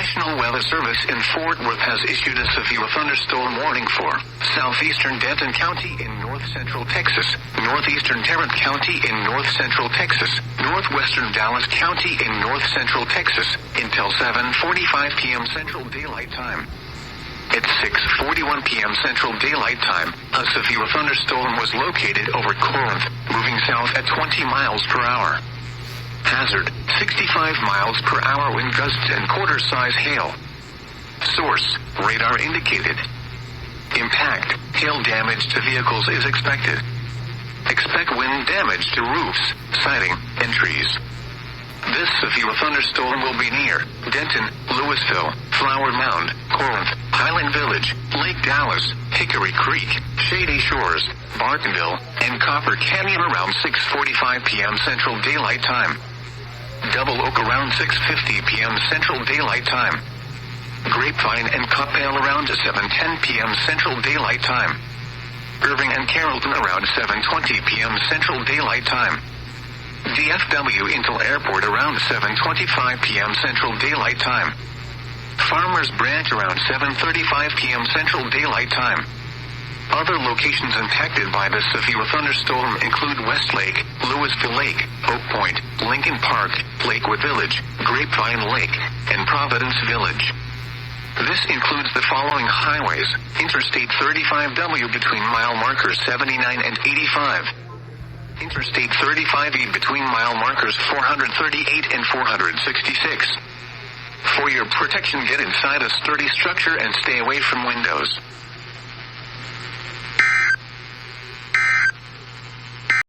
National Weather Service in Fort Worth has issued a severe thunderstorm warning for southeastern Denton County in north-central Texas, northeastern Tarrant County in north-central Texas, northwestern Dallas County in north-central Texas, until 7:45 p.m. Central Daylight Time. At 6:41 p.m. Central Daylight Time, a severe thunderstorm was located over Corinth, moving south at 20 miles per hour. Hazard, 65 miles per hour wind gusts and quarter-size hail. Source, radar indicated. Impact, hail damage to vehicles is expected. Expect wind damage to roofs, siding, and trees. This severe thunderstorm will be near Denton, Louisville, Flower Mound, Corinth, Highland Village, Lake Dallas, Hickory Creek, Shady Shores, Bartonville, and Copper Canyon around 6:45 p.m. Central Daylight Time. Double Oak around 6:50 p.m. Central Daylight Time. Grapevine and Coppell around 7:10 p.m. Central Daylight Time. Irving and Carrollton around 7:20 p.m. Central Daylight Time. DFW Intel Airport around 7:25 p.m. Central Daylight Time. Farmers Branch around 7:35 p.m. Central Daylight Time. Other locations impacted by this severe thunderstorm include Westlake, Louisville Lake, Oak Point, Lincoln Park, Lakewood Village, Grapevine Lake, and Providence Village. This includes the following highways: Interstate 35W between mile markers 79 and 85. Interstate 35E between mile markers 438 and 466. For your protection, get inside a sturdy structure and stay away from windows.